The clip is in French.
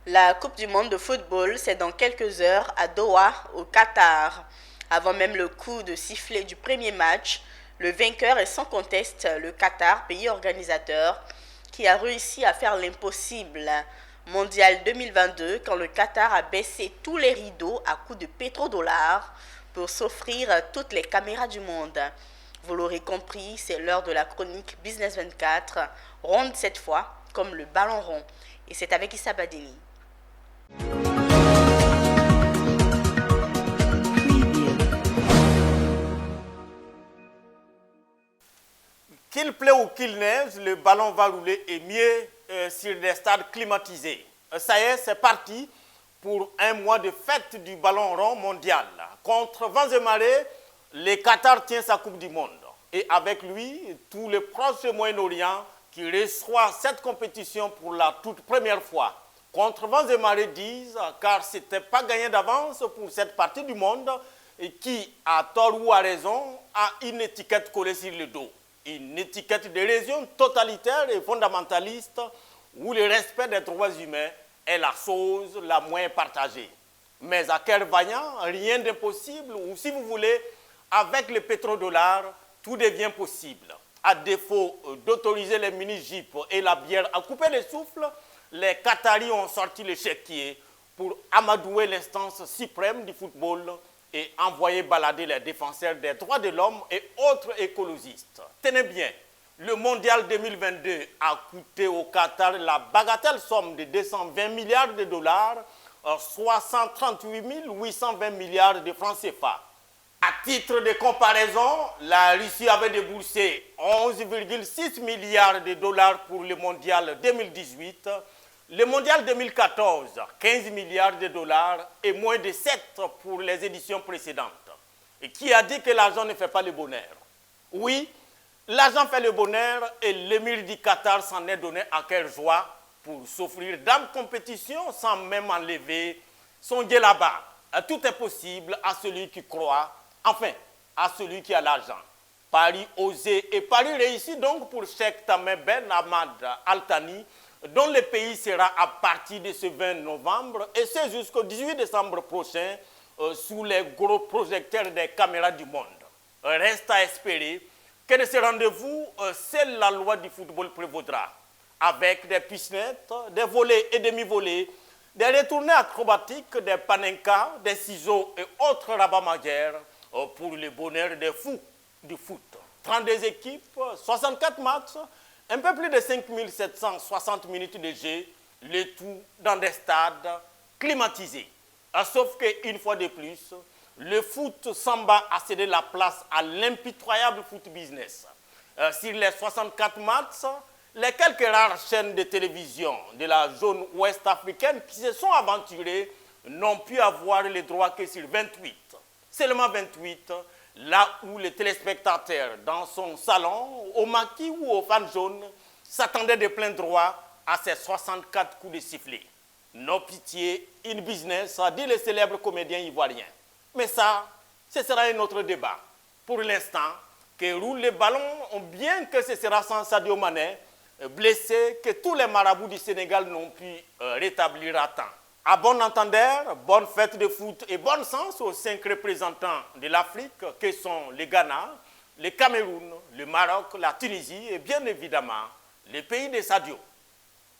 La Coupe du monde de football, c'est dans quelques heures à Doha, au Qatar. Avant même le coup de sifflet du premier match, le vainqueur est sans conteste le Qatar, pays organisateur, qui a réussi à faire l'impossible. Mondial 2022, quand le Qatar a baissé tous les rideaux à coups de pétrodollars pour s'offrir toutes les caméras du monde. Vous l'aurez compris, c'est l'heure de la chronique Business 24, ronde cette fois, comme le ballon rond. Et c'est avec Issa Badini. Qu'il plaît ou qu'il neige, le ballon va rouler et mieux sur des stades climatisés. Ça y est, c'est parti pour un mois de fête du ballon rond mondial. Contre vents et marées, le Qatar tient sa Coupe du Monde. Et avec lui, tout le proche Moyen-Orient qui reçoit cette compétition pour la toute première fois. Contre vents et marées disent, car ce n'était pas gagné d'avance pour cette partie du monde et qui, à tort ou à raison, a une étiquette collée sur le dos. Une étiquette de région totalitaire et fondamentaliste où le respect des droits humains est la chose la moins partagée. Mais à Kervaillant, rien d'impossible, ou si vous voulez, avec le pétrodollar, tout devient possible. À défaut d'autoriser les mini-jeeps et la bière à couper le souffle, les Qataris ont sorti le chéquier pour amadouer l'instance suprême du football et envoyer balader les défenseurs des droits de l'homme et autres écologistes. Tenez bien, le mondial 2022 a coûté au Qatar la bagatelle somme de 220 milliards de dollars, soit 138 820 milliards de francs CFA. À titre de comparaison, la Russie avait déboursé 11,6 milliards de dollars pour le mondial 2018, le mondial 2014, 15 milliards de dollars et moins de 7 pour les éditions précédentes. Et qui a dit que l'argent ne fait pas le bonheur? Oui, l'argent fait le bonheur et l'émir du Qatar s'en est donné à cœur joie pour s'offrir d'âme compétition sans même enlever son djellaba. Tout est possible à celui qui croit, enfin, à celui qui a l'argent. Paris osé et Paris réussi donc pour Cheikh Tamim Ben Ahmad Al Thani, dont le pays sera à partir de ce 20 novembre et c'est jusqu'au 18 décembre prochain sous les gros projecteurs des caméras du monde. Reste à espérer que de ce rendez-vous, seule la loi du football prévaudra, avec des piscinettes, des volets et demi-volets, des retournées acrobatiques, des panenkas, des ciseaux et autres rabats-magières pour le bonheur des fous du foot. 32 équipes, 64 matchs, un peu plus de 5760 minutes de jeu, le tout dans des stades climatisés. Sauf qu'une fois de plus, le foot samba a cédé la place à l'impitoyable foot business. Sur les 64 matchs, les quelques rares chaînes de télévision de la zone ouest africaine qui se sont aventurées n'ont pu avoir les droits que sur 28. Seulement 28, là où le téléspectateur, dans son salon, au maquis ou au fan jaune, s'attendait de plein droit à ces 64 coups de sifflet. No pitié, in business, a dit le célèbre comédien ivoirien. Mais ça, ce sera un autre débat. Pour l'instant, que roule le ballon, bien que ce sera sans Sadio Mané, blessé, que tous les marabouts du Sénégal n'ont pu rétablir à temps. À bon entendeur, bonne fête de foot et bon sens aux 5 représentants de l'Afrique que sont le Ghana, le Cameroun, le Maroc, la Tunisie et bien évidemment les pays de Sadio.